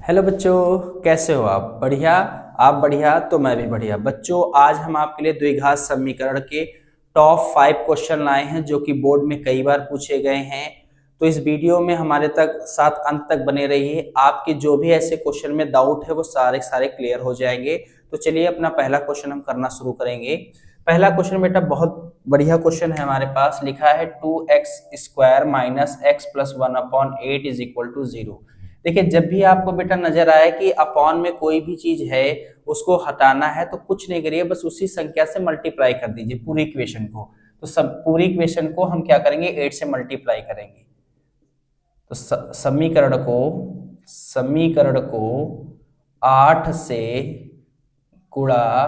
Hello बच्चों, कैसे हो आप? बढ़िया। आप बढ़िया तो मैं भी बढ़िया। बच्चों, आज हम आपके लिए द्विघात समीकरण के टॉप 5 क्वेश्चन लाए हैं जो कि बोर्ड में कई बार पूछे गए हैं। तो इस वीडियो में हमारे तक साथ अंत तक बने रहिए। आपके जो भी ऐसे क्वेश्चन में डाउट है वो सारे सारे क्लियर हो जाएंगे। तो चलिए अपना पहला क्वेश्चन हम करना शुरू करेंगे। पहला क्वेश्चन बेटा बहुत बढ़िया क्वेश्चन है। हमारे पास लिखा है 2x² minus x plus 1/8 is equal to 0। देखिए, जब भी आपको बेटा नजर आए कि अपॉन में कोई भी चीज है उसको हटाना है तो कुछ नहीं करिए, बस उसी संख्या से मल्टीप्लाई कर दीजिए पूरी इक्वेशन को। तो सब पूरी इक्वेशन को हम क्या करेंगे, 8 से मल्टीप्लाई करेंगे। तो समीकरण को 8 से गुणा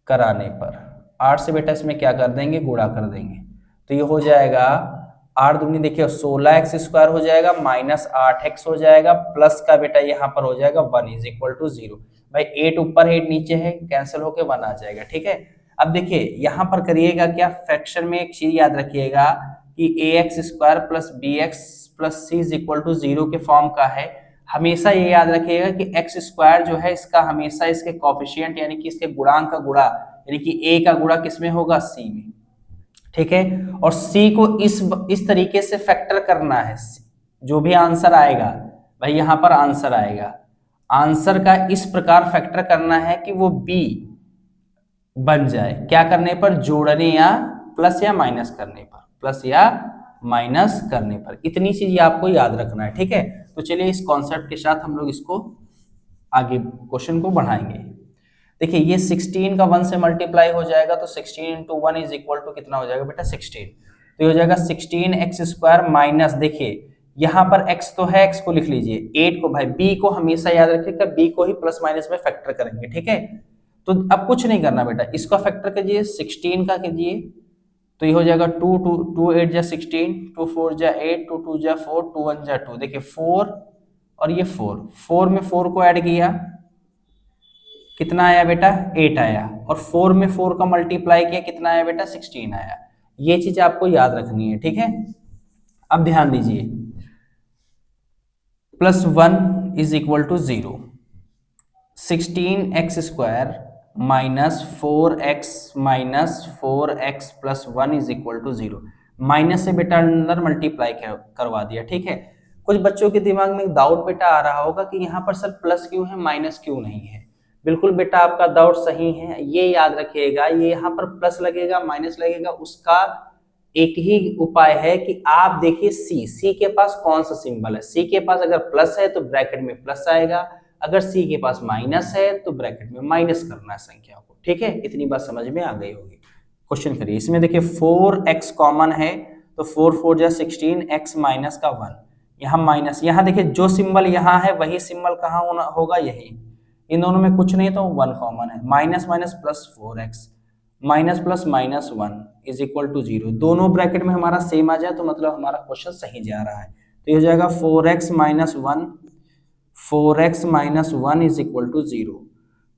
कराने पर, 8 से बेटा इसमें क्या कर देंगे, गुणा कर देंगे। तो ये हो जाएगा 8 दूनी देखिए 16x² हो जाएगा, माइनस 8x हो जाएगा, प्लस का बेटा यहाँ पर हो जाएगा 1 इज इक्वल टू 0। भाई 8 ऊपर है 8 नीचे है, कैंसिल होके 1 आ जाएगा। ठीक है, अब देखिए यहाँ पर करिएगा क्या, फ्रैक्शन में एक चीज याद रखिएगा कि ax² plus bx plus c is equal to 0 के फॉर्म का है। हमेशा ये याद रखिएगा कि x² जो है इसका हमेशा इसके कॉफिशिएंट यानी कि इसके गुणांक का गुणा यानी कि a का गुणा किसमें होगा, c में। ठीक है, और c को इस तरीके से फैक्टर करना है। जो भी आंसर आएगा भाई यहाँ पर आंसर आएगा, आंसर का इस प्रकार फैक्टर करना है कि वो b बन जाए। क्या करने पर, जोड़ने या प्लस या माइनस करने पर, प्लस या माइनस करने पर। इतनी चीज आपको याद रखना है। ठीक है, तो चलिए इस कॉन्सेप्ट के साथ हम लोग इसको आगे क्वेश्चन को बढ़ाएंगे। देखिए ये 16 का 1 से मल्टीप्लाई हो जाएगा तो 16 इंटू 1 इज इक्वल टू कितना हो जाएगा बेटा, 16। तो ये हो जाएगा 16x² माइनस, देखिए यहाँ पर x तो है, x को लिख लीजिए, 8 को, भाई b को हमेशा याद रखिएगा, b को ही प्लस माइनस में फैक्टर करेंगे। ठीक है, तो अब कुछ नहीं करना बेटा, इसका फैक्टर कीजिए 16 का कीजिए। तो ये हो जाएगा 2 2 2 8 जा 16, 2 4 जा 8, 2 2 जा 4, 2 1 जा 2। देखिए 4 और ये 4 में 4 को ऐड किया, कितना आया बेटा, 8 आया, और 4 में 4 का मल्टीप्लाई किया, कितना आया बेटा, 16 आया। ये चीज आपको याद रखनी है। ठीक है, अब ध्यान दीजिए, plus 1 is equal to 0, 16x² -4x plus 1 is equal to 0। Minus से बेटा अंदर मल्टीप्लाई करवा दिया। ठीक है, कुछ बच्चों के दिमाग में डाउट बेटा आ रहा होगा कि यहाँ पर सर प्लस क्यों है माइनस क्यों नहीं है। बिल्कुल बेटा आपका डाउट सही है। ये याद रखिएगा, ये यहाँ पर प्लस लगेगा माइनस लगेगा, उसका एक ही उपाय है कि आप देखिए सी के पास कौन सा सिंबल है। सी के पास अगर प्लस है तो ब्रैकेट में प्लस आएगा, अगर सी के पास माइनस है तो ब्रैकेट में माइनस करना है संख्या को। ठीक है, इतनी बात समझ में आ गई होगी। क्वेश्चन करिए, इसमें देखिए 4x कॉमन है तो 4 4 जा 16, x माइनस का 1, यहाँ माइनस, यहाँ देखिए जो सिंबल यहाँ है वही सिंबल कहाँ होगा, यही। इन दोनों में कुछ नहीं तो 1 कॉमन है, minus minus plus 4x, minus plus minus 1 is equal to 0। दोनों ब्रैकेट में हमारा सेम आ जाए तो मतलब हमारा क्वेश्चन सही जा रहा है। तो ये हो जाएगा 4x minus 1, 4x minus 1 is equal to 0,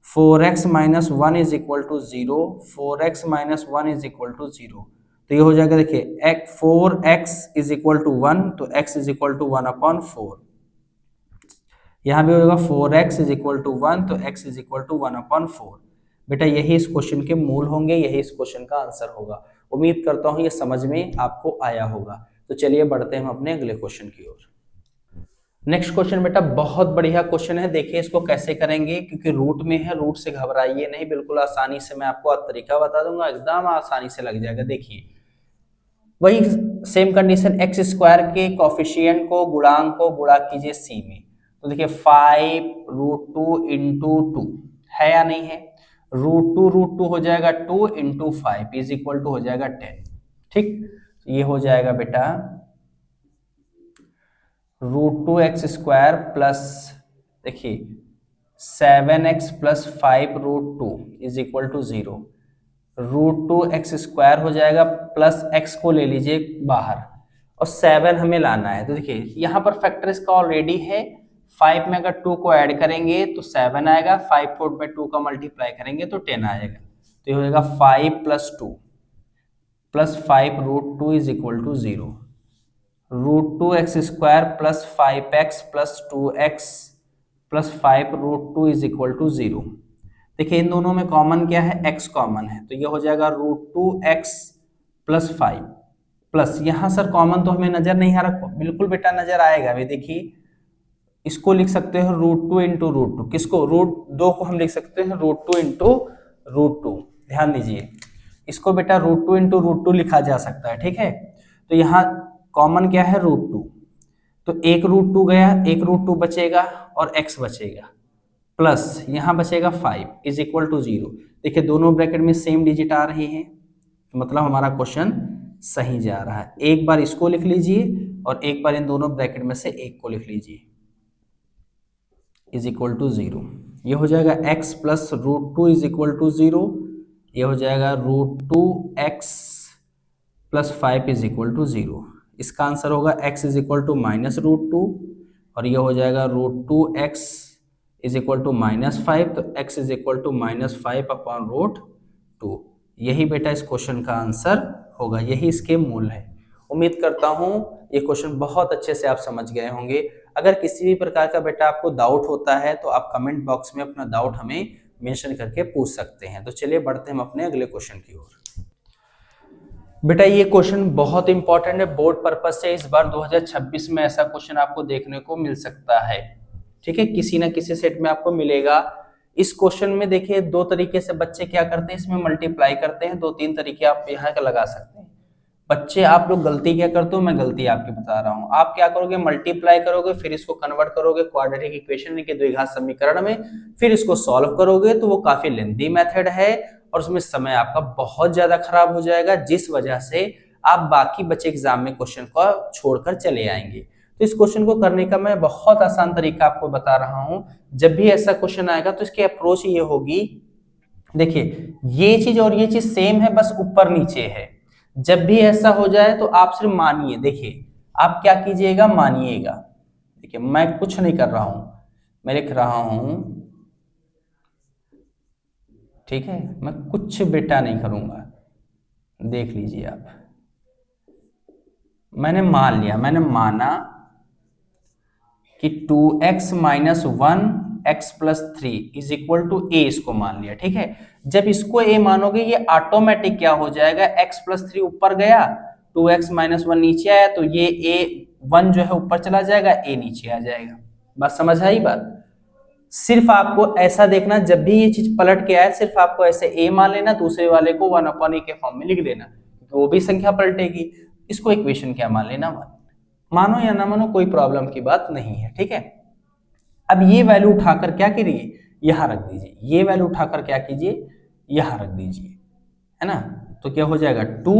4x minus 1 is equal to 0, 4x minus 1 is equal to 0। तो ये हो जाएगा देखिए 4x इज इक्वल टू 1, तो x इज इक्वल टू 1/4। यहाँ भी होगा 4x इज इक्वल टू 1, तो x इज इक्वल टू 1/4। बेटा यही इस क्वेश्चन के मूल होंगे, यही इस क्वेश्चन का आंसर होगा। उम्मीद करता हूँ ये समझ में आपको आया होगा। तो चलिए बढ़ते हैं हम अपने अगले क्वेश्चन की ओर। नेक्स्ट क्वेश्चन बेटा बहुत बढ़िया क्वेश्चन है। देखिए इसको कैसे करेंगे, क्योंकि रूट में है, रूट से घबराइए नहीं, बिल्कुल आसानी से मैं आपको तरीका बता दूंगा, एकदम आसानी से लग जाएगा। देखिए वही सेम कंडीशन, x² के कॉफिशिएंट को गुणांक को गुणा कीजिए c में। तो देखिए 5√2 इंटू 2 है या नहीं है, √2 हो जाएगा 2 इंटू 5 इज इक्वल टू हो जाएगा 10। ठीक, ये हो जाएगा बेटा √2x² प्लस, देखिए 7x plus 5√2 is equal to 0, √2x² हो जाएगा, प्लस x को ले लीजिए बाहर और 7 हमें लाना है। तो देखिए यहाँ पर फैक्टर इसका ऑलरेडी है, 5 में अगर 2 को ऐड करेंगे तो 7 आएगा, 5 4 में 2 का मल्टीप्लाई करेंगे तो 10 आएगा। तो ये हो जाएगा 5 plus 2 plus 5√2 is equal to 0, √2x² plus 5x plus 2x plus 5√2 is equal to 0। देखिए इन दोनों में कॉमन क्या है, x कॉमन है, तो ये हो जाएगा √2x प्लस 5 प्लस यहाँ सर कॉमन तो हमें नजर नहीं आ रहा, बिल्कुल बेटा नजर आएगा। अभी देखिए इसको लिख सकते हो √2 इंटू √2, किसको, √2 को हम लिख सकते हैं √2 इंटू √2। ध्यान दीजिए इसको बेटा √2 इंटू √2 लिखा जा सकता है, ठीक है। तो यहाँ कॉमन क्या है, √2, तो एक √2 गया, एक √2 बचेगा और x बचेगा, प्लस यहाँ बचेगा 5 इज इक्वल टू 0। देखिए दोनों ब्रैकेट में सेम डिजिट आ रही है, तो मतलब हमारा क्वेश्चन सही जा रहा है। एक बार इसको लिख लीजिए और एक बार इन दोनों ब्रैकेट में से एक को लिख लीजिए, इज इक्वल टू 0। ये हो जाएगा x plus √2 is equal to 0, ये हो जाएगा √2x plus 5 is equal to 0। इसका आंसर होगा x इज इक्वल टू -√2 और ये हो जाएगा √2x इज इक्वल टू -5, तो x is equal to -5 upon √2। यही बेटा इस क्वेश्चन का आंसर होगा, यही इसके मूल है। उम्मीद करता हूं ये क्वेश्चन बहुत अच्छे से आप समझ गए होंगे। अगर किसी भी प्रकार का बेटा आपको डाउट होता है तो आप कमेंट बॉक्स में अपना डाउट हमें मेंशन करके पूछ सकते हैं। तो चलिए बढ़ते हैं हम अपने अगले क्वेश्चन की ओर। बेटा ये क्वेश्चन बहुत इंपॉर्टेंट है, बोर्ड पर्पस से इस बार 2026 में ऐसा क्वेश्चन आपको देखने को मिल सकता है, ठीक है, किसी ना किसी सेट में आपको मिलेगा। इस क्वेश्चन में देखिए दो तरीके से बच्चे क्या करते हैं, इसमें मल्टीप्लाई करते हैं। दो तीन तरीके आप यहाँ का लगा सकते हैं। बच्चे आप लोग गलती क्या करते हो, मैं गलती आपकी बता रहा हूँ। आप क्या करोगे, मल्टीप्लाई करोगे, फिर इसको कन्वर्ट करोगे क्वाड्रेटिक इक्वेशन यानी कि द्विघात समीकरण में, फिर इसको सॉल्व करोगे। तो वो काफी लेंथी मेथड है और उसमें समय आपका बहुत ज्यादा खराब हो जाएगा, जिस वजह से आप बाकी बचे एग्जाम में क्वेश्चन को छोड़कर चले आएंगे। तो इस क्वेश्चन को करने का मैं बहुत आसान तरीका आपको बता रहा हूं। जब भी ऐसा क्वेश्चन आएगा तो इसकी अप्रोच ये होगी, देखिए ये चीज और ये चीज सेम है, बस ऊपर नीचे है। जब भी ऐसा हो जाए तो आप सिर्फ मानिए, देखिए आप क्या कीजिएगा, मानिएगा। देखिए मैं कुछ नहीं कर रहा हूं, मैं लिख रहा हूं, ठीक है, मैं कुछ बेटा नहीं करूंगा, देख लीजिए आप। मैंने मान लिया, मैंने माना कि 2x minus 1x plus 3 is equal to a, इसको मान लिया, ठीक है। जब इसको a मानोगे ये ऑटोमेटिक क्या हो जाएगा, x प्लस 3 ऊपर गया, 2x माइनस 1 नीचे आया, तो ये a1 जो है ऊपर चला जाएगा, a नीचे आ जाएगा। बात समझ आई बात। सिर्फ आपको ऐसा देखना, जब भी ये चीज पलट के आए सिर्फ आपको ऐसे a मान लेना, दूसरे वाले को 1/a के फॉर्म में लिख देना, तो वो भी संख्या पलटेगी। इसको इक्वेशन क्या मान लेना, मानो या ना मानो कोई प्रॉब्लम की बात नहीं है, ठीक है। अब ये वैल्यू उठाकर क्या करिए, यहां रख दीजिए, ये वैल्यू उठाकर क्या कीजिए, यहां रख दीजिए, है ना। तो क्या हो जाएगा 2,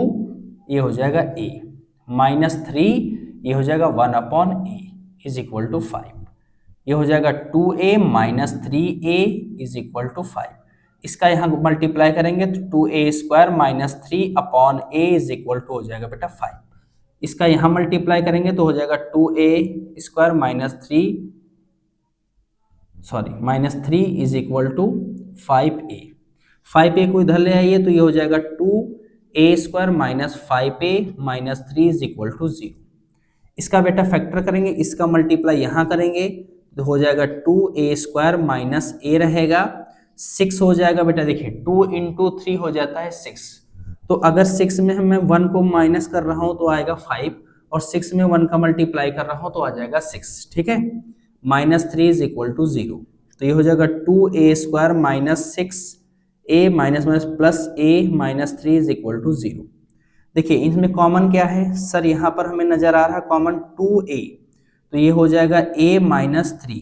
ये हो जाएगा a, -3 ये हो जाएगा 1/a इज इक्वल टू 5, ये हो जाएगा 2a minus 3a is equal to 5। इसका यहाँ मल्टीप्लाई करेंगे तो 2a square minus 3/a is equal to हो जाएगा बेटा 5। इसका यहाँ मल्टीप्लाई करेंगे तो हो जाएगा 2a square minus 3 is equal to 5a। 5a को इधर ले आइए तो ये हो जाएगा 2a square minus 5a minus 3 is equal to 0। इसका बेटा फैक्टर करेंगे, इसका मल्टीप्लाई यहाँ करेंगे तो हो जाएगा 2a स्क्वायर माइनस a रहेगा, 6 हो जाएगा बेटा। देखिए 2 इंटू 3 हो जाता है 6, तो अगर 6 में मैं 1 को माइनस कर रहा हूं तो आएगा 5, और 6 में 1 का मल्टीप्लाई कर रहा हूं तो आ जाएगा 6, ठीक है। -3 इज इक्वल टू 0, तो ये हो जाएगा 2a स्क्वायर माइनस 6a माइनस माइनस प्लस a minus 3 is equal to 0। देखिए इसमें कॉमन क्या है सर, यहाँ पर हमें नजर आ रहा है कॉमन 2a, तो ये हो जाएगा a माइनस 3,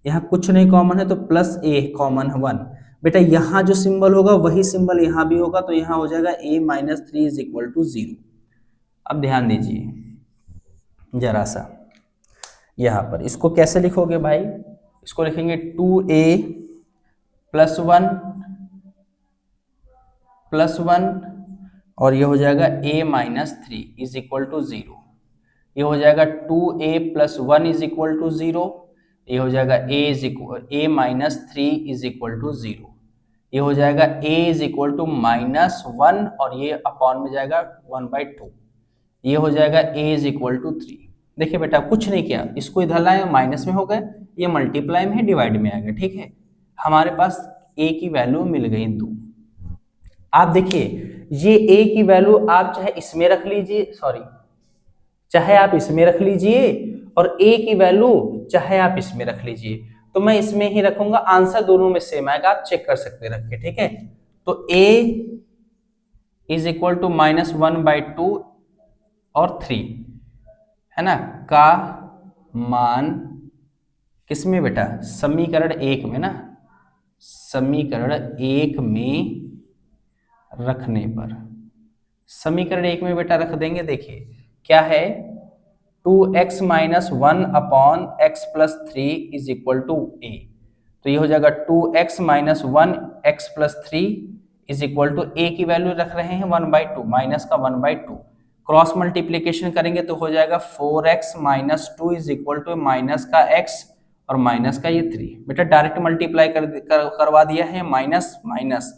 यहाँ कुछ नहीं कॉमन है तो प्लस a कॉमन है 1। बेटा यहाँ जो सिंबल होगा वही सिंबल यहाँ भी होगा, तो यहाँ हो जाएगा a minus 3 is equal to 0। अब ध्यान दीजिए जरा सा, यहाँ पर इसको कैसे लिखोगे भाई, इसको लिखेंगे 2a प्लस 1 और ये हो जाएगा a minus 3 is equal to 0। ये हो जाएगा 2a plus 1 is equal to 0, ये हो जाएगा a minus 3 is equal to 0। ये हो जाएगा a इज इक्वल टू -1 और ये अपॉन में जाएगा 1/2, ये हो जाएगा a इज इक्वल टू 3। देखिए बेटा कुछ नहीं किया, इसको इधर लाए माइनस में हो गए, ये मल्टीप्लाई में है डिवाइड में आ गया, ठीक है। हमारे पास a की वैल्यू मिल गई 2। आप देखिए ये a की वैल्यू आप चाहे इसमें रख लीजिए, सॉरी चाहे आप इसमें रख लीजिए, और a की वैल्यू चाहे आप इसमें रख लीजिए, तो मैं इसमें ही रखूंगा, आंसर दोनों में सेम आएगा, आप चेक कर सकते हैं रख के, ठीक है। तो a इज इक्वल टू -1/2 और 3 है ना का मान किसमें बेटा, समीकरण 1 में ना, समीकरण 1 में रखने पर, समीकरण 1 में बेटा रख देंगे। देखिए क्या है, 2x minus 1/x+3 is equal to a, तो ये हो जाएगा 2x minus 1x+3 is equal to a की वैल्यू रख रहे हैं 1/2, माइनस का 1/2, क्रॉस मल्टीप्लीकेशन करेंगे तो हो जाएगा 4x minus 2 is equal to minus का x और माइनस का ये 3। बेटा डायरेक्ट मल्टीप्लाई करवा दिया है, minus minus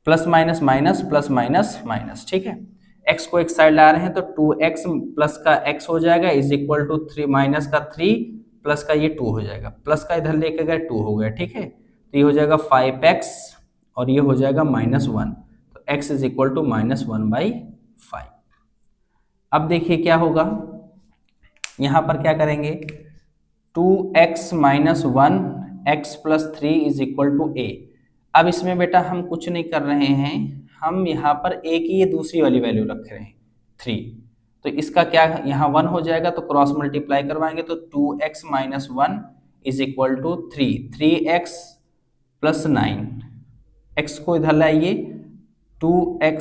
plus minus minus plus minus minus, ठीक है। x को एक साइड ला रहे हैं तो 2x प्लस का x हो जाएगा इज इक्वल टू 3 माइनस का 3 प्लस का ये 2 हो जाएगा, प्लस का इधर लेके गए 2 हो गया, ठीक है। तो ये हो जाएगा 5x और ये हो जाएगा -1, तो x इज इक्वल टू -1/5। अब देखिए क्या होगा, यहां पर क्या करेंगे, 2x minus 1x+3 is equal to a। अब इसमें बेटा हम कुछ नहीं कर रहे हैं, हम यहाँ पर a की ये दूसरी वाली वैल्यू रख रहे हैं 3, तो इसका क्या यहाँ 1 हो जाएगा, तो क्रॉस मल्टीप्लाई करवाएंगे तो 2x minus 1 is equal to 3x plus 9, x को इधर लाइए, 2x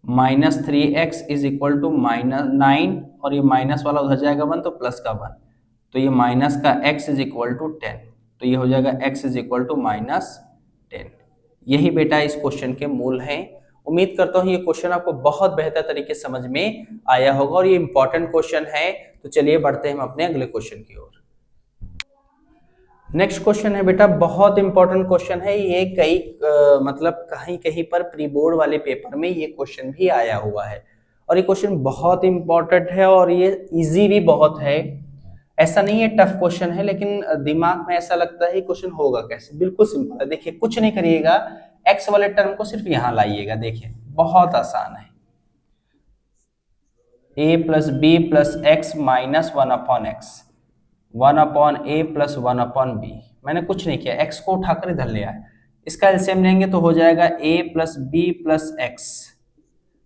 minus 3x is equal to -9 और ये माइनस वाला उधर जाएगा 1 तो प्लस का 1, तो ये माइनस का x इज इक्वल टू 10, तो ये हो जाएगा x इज इक्वल टू -10। यही बेटा इस क्वेश्चन के मूल हैं। उम्मीद करता हूँ ये क्वेश्चन आपको बहुत बेहतर तरीके से समझ में आया होगा और ये इंपॉर्टेंट क्वेश्चन है। तो चलिए बढ़ते हैं हम अपने अगले क्वेश्चन की ओर। नेक्स्ट क्वेश्चन है बेटा, बहुत इंपॉर्टेंट क्वेश्चन है ये, मतलब कहीं कहीं पर प्री बोर्ड वाले पेपर में ये क्वेश्चन भी आया हुआ है और ये क्वेश्चन बहुत इंपॉर्टेंट है और ये इजी भी बहुत है। ऐसा नहीं है टफ क्वेश्चन है, लेकिन दिमाग में ऐसा लगता है क्वेश्चन होगा कैसे, बिल्कुल सिंपल है। देखिए कुछ नहीं करिएगा, एक्स वाले टर्म को सिर्फ यहां लाइएगा, देखिए बहुत आसान है, a plus b plus x minus 1/x, 1/a plus 1/b। मैंने कुछ नहीं किया, x को उठाकर इधर ले आए, इसका एलसीएम लेंगे तो हो जाएगा a plus b plus x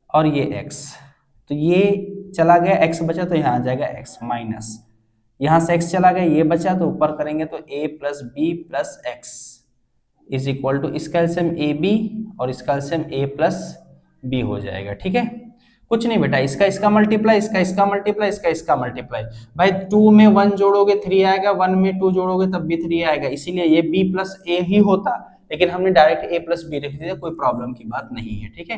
और ये x, तो ये चला गया, x बचा तो यहाँ आ जाएगा x माइनस, यहाँ से x चला गया, ये बचा तो ऊपर करेंगे तो a plus b plus x is equal to, इसका एलसीएम ए बी और इसका एलसीएम a प्लस बी हो जाएगा, ठीक है। कुछ नहीं बेटा, इसका मल्टीप्लाई, इसका मल्टीप्लाई, इसका मल्टीप्लाई, भाई 2 में 1 जोड़ोगे 3 आएगा, 1 में 2 जोड़ोगे तब भी 3 आएगा, इसीलिए ये b प्लस ए ही होता, लेकिन हमने डायरेक्ट a प्लस बी रख दिया, कोई प्रॉब्लम की बात नहीं है, ठीक है।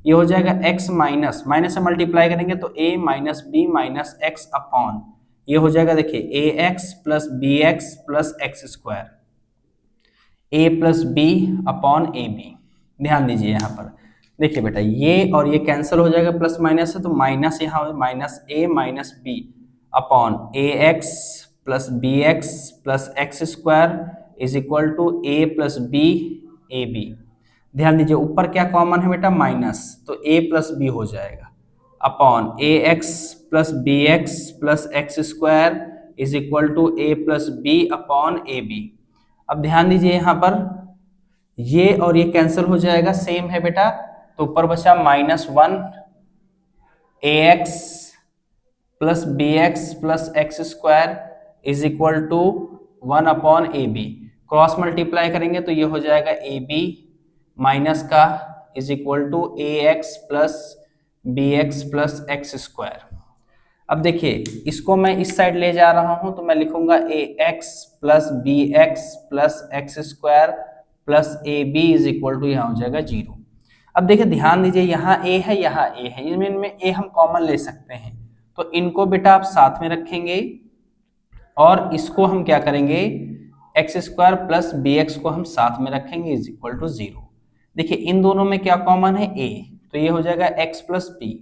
ये हो जाएगा x माइनस, माइनस से मल्टीप्लाई करेंगे तो a minus b minus x upon, ये हो जाएगा देखिए ax plus B x plus x square, a plus b upon a b. ध्यान दीजिए यहाँ पर, देखिए बेटा ये और ये कैंसिल हो जाएगा, प्लस माइनस है तो माइनस यहाँ minus a minus b upon a x plus B x plus x square is equal to a plus b a b. ध्यान दीजिए ऊपर क्या कॉमन है बेटा, माइनस, तो a प्लस बी हो जाएगा upon a x plus B x plus x square is equal to a plus b upon a b. अब ध्यान दीजिए यहाँ पर ये और ये कैंसिल हो जाएगा, सेम है बेटा, तो ऊपर बचा -1 ax plus B x plus x square is equal to 1 upon a b. Cross multiply करेंगे तो ये हो जाएगा ए बी माइनस का is equal to a x plus B x plus x square. अब देखिए इसको मैं इस साइड ले जा रहा हूं तो मैं लिखूंगा A x plus B x plus x square plus A B is equal to, यहाँ हो जाएगा 0। अब देखिए ध्यान दीजिए यहाँ a है, यहाँ a है, इनमें a हम कॉमन ले सकते हैं, तो इनको बेटा आप साथ में रखेंगे और इसको हम क्या करेंगे, x square plus B x को हम साथ में रखेंगे इज इक्वल टू 0। देखिए इन दोनों में क्या कॉमन है, a, तो ये हो जाएगा x प्लस बी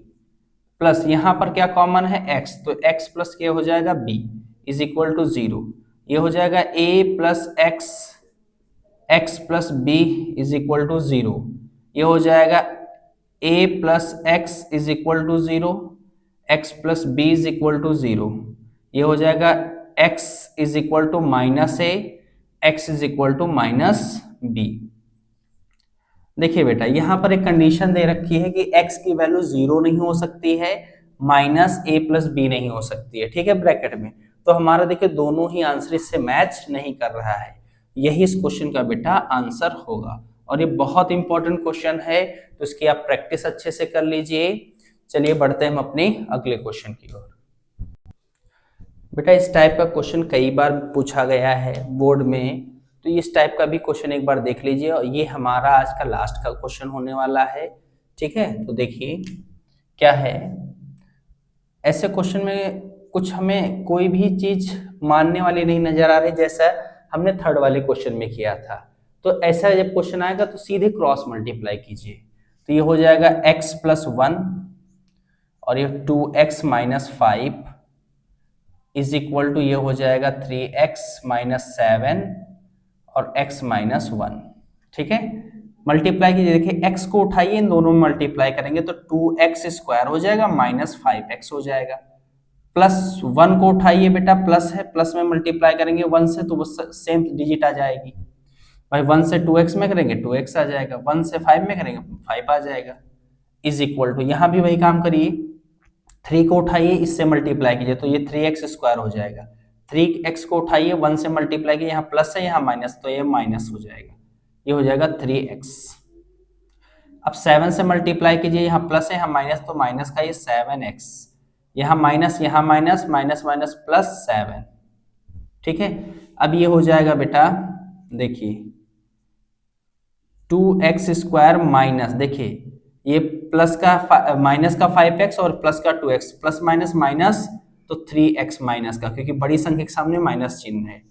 प्लस यहाँ पर क्या कॉमन है x, तो x प्लस क्या हो जाएगा b इज इक्वल टू 0। ये हो जाएगा a plus x plus b is equal to 0। ये हो जाएगा a plus x is equal to 0, x plus b is equal to 0। ये हो जाएगा x is equal to minus a, x is equal to minus b. देखिए बेटा यहां पर एक कंडीशन दे रखी है कि x की वैल्यू 0 नहीं हो सकती है, माइनस ए प्लस बी नहीं हो सकती है, ठीक है, ब्रैकेट में। तो हमारा देखिए दोनों ही आंसर इससे मैच नहीं कर रहा है, यही इस क्वेश्चन का बेटा आंसर होगा। और ये बहुत इंपॉर्टेंट क्वेश्चन है, तो इसकी आप प्रैक्टिस अच्छे से कर लीजिए। चलिए बढ़ते हैं हम अपने अगले क्वेश्चन की ओर। बेटा इस टाइप का क्वेश्चन कई बार पूछा गया है बोर्ड में, तो इस टाइप का भी क्वेश्चन एक बार देख लीजिए। और ये हमारा आज का लास्ट का क्वेश्चन होने वाला है, ठीक है। तो देखिए क्या है, ऐसे क्वेश्चन में कुछ हमें कोई भी चीज मानने वाली नहीं नजर आ रही, जैसा हमने थर्ड वाले क्वेश्चन में किया था। तो ऐसा जब क्वेश्चन आएगा तो सीधे क्रॉस मल्टीप्लाई कीजिए। तो ये हो जाएगा x प्लस 1 और ये 2x minus 5 is equal to ये हो जाएगा 3x माइनस 7 और x माइनस 1, ठीक है। मल्टीप्लाई कीजिए, देखिए x को उठाइए, इन दोनों में मल्टीप्लाई करेंगे तो 2x स्क्वायर हो जाएगा माइनस 5x हो जाएगा। प्लस 1 को उठाइए बेटा, प्लस है, प्लस में मल्टीप्लाई करेंगे 1 से तो वो सेम डिजिट आ जाएगी भाई। 1 से 2x में करेंगे 2x आ जाएगा, 1 से 5 में करेंगे 5 आ जाएगा। इज इक्वल टू यहाँ भी वही काम करिए, 3 को उठाइए, इससे मल्टीप्लाई कीजिए तो ये 3x स्क्वायर हो जाएगा। 3x को उठाइए, 1 से मल्टीप्लाई कीजिए, यहाँ प्लस है यहाँ माइनस, तो ये माइनस हो जाएगा, ये हो जाएगा 3x। अब 7 से मल्टीप्लाई कीजिए, यहाँ प्लस है यहाँ माइनस, तो माइनस का ये 7x, यहाँ माइनस माइनस माइनस प्लस 7, ठीक है। अब ये हो जाएगा बेटा, देखिए 2x स्क्वायर माइनस, देखिए ये प्लस का माइनस का 5x और प्लस का 2x, प्लस माइनस माइनस तो 3x माइनस का, क्योंकि बड़ी संख्या के सामने माइनस चिन्ह है,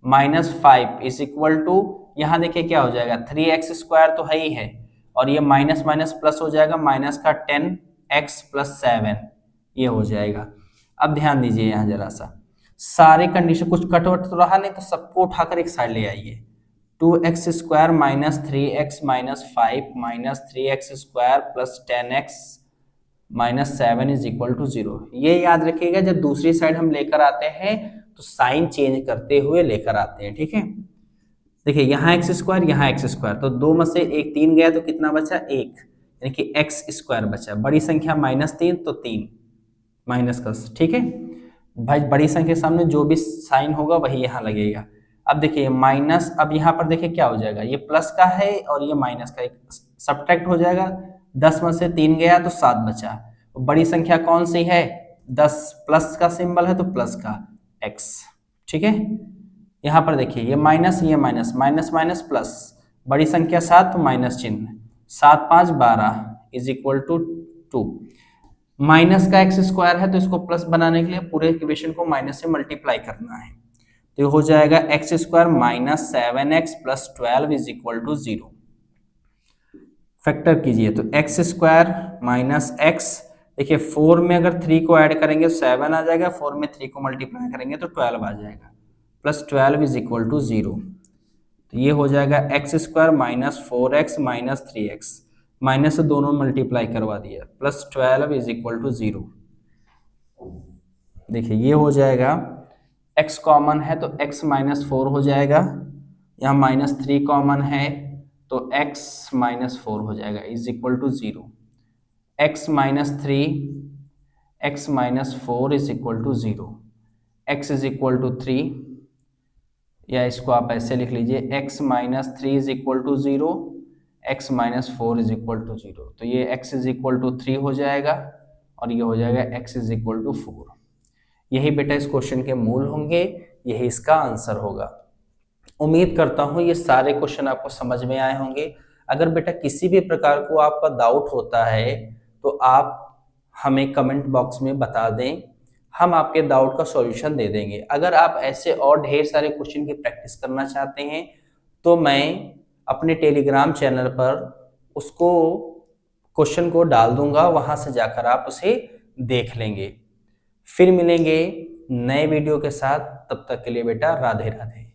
माइनस 5 इज इक्वल टू, यहाँ देखिए क्या हो जाएगा 3x स्क्वायर तो है ही है, और ये माइनस माइनस प्लस हो जाएगा, माइनस का 10x प्लस 7 ये हो जाएगा। अब ध्यान दीजिए यहाँ जरा सा, सारे कंडीशन कुछ कटवट तो रहा नहीं, तो सबको उठाकर एक साइड ले आइए। 2x square minus 3x minus 5 minus 3x square plus 10x minus 7 is equal to 0। ये याद रखिएगा, जब दूसरी साइड हम लेकर आते हैं तो साइन चेंज करते हुए लेकर आते हैं, ठीक है। देखिए यहाँ एक्स स्क्वायर, यहाँ एक्स स्क्वायर, तो दो में से एक 3 गया तो कितना बचा 1, यानी कि एक्स स्क्वायर बचा। बड़ी संख्या माइनस 3 तो 3 माइनस का, ठीक है भाई। बड़ी संख्या के सामने जो भी साइन होगा वही यहाँ लगेगा। अब देखिए माइनस, अब यहाँ पर देखिए क्या हो जाएगा, ये प्लस का है और ये माइनस का, एक सब्ट्रैक्ट हो जाएगा, 10 में से 3 गया तो 7 बचा। बड़ी संख्या कौन सी है, 10, प्लस का सिंबल है तो प्लस का x, ठीक है। यहाँ पर देखिए ये माइनस, ये माइनस, माइनस माइनस प्लस, बड़ी संख्या 7 तो माइनस चिन्ह, 7 5 12 इज इक्वल टू 2। माइनस का एक्स स्क्वायर है तो इसको प्लस बनाने के लिए पूरे इक्वेशन को माइनस से मल्टीप्लाई करना है, तो हो जाएगा x square minus 7x plus 12 is equal to 0। Factor कीजिए तो एक्स स्क्वायर माइनस एक्स, देखिए 4 में अगर 3 को ऐड करेंगे तो 7 आ जाएगा, 4 में 3 को मल्टीप्लाई करेंगे तो 12 आ जाएगा, प्लस 12 इज इक्वल टू 0। तो ये हो जाएगा x square minus 4x minus 3x, minus से दोनों मल्टीप्लाई करवा दिया, प्लस 12 इज इक्वल टू 0। देखिए ये हो जाएगा, x कॉमन है तो x माइनस 4 हो जाएगा, यहाँ माइनस 3 कॉमन है तो x माइनस 4 हो जाएगा is equal to 0। x minus 3 x minus 4 is equal to 0, x is equal to 3, या इसको आप ऐसे लिख लीजिए x minus 3 is equal to 0, x minus 4 is equal to 0। तो ये x इज इक्वल टू 3 हो जाएगा और ये हो जाएगा x इज इक्वल टू 4। यही बेटा इस क्वेश्चन के मूल होंगे, यही इसका आंसर होगा। उम्मीद करता हूँ ये सारे क्वेश्चन आपको समझ में आए होंगे। अगर बेटा किसी भी प्रकार को आपका डाउट होता है तो आप हमें कमेंट बॉक्स में बता दें, हम आपके डाउट का सॉल्यूशन दे देंगे। अगर आप ऐसे और ढेर सारे क्वेश्चन की प्रैक्टिस करना चाहते हैं तो मैं अपने टेलीग्राम चैनल पर उसको क्वेश्चन को डाल दूंगा, वहां से जाकर आप उसे देख लेंगे। फिर मिलेंगे नए वीडियो के साथ, तब तक के लिए बेटा राधे राधे।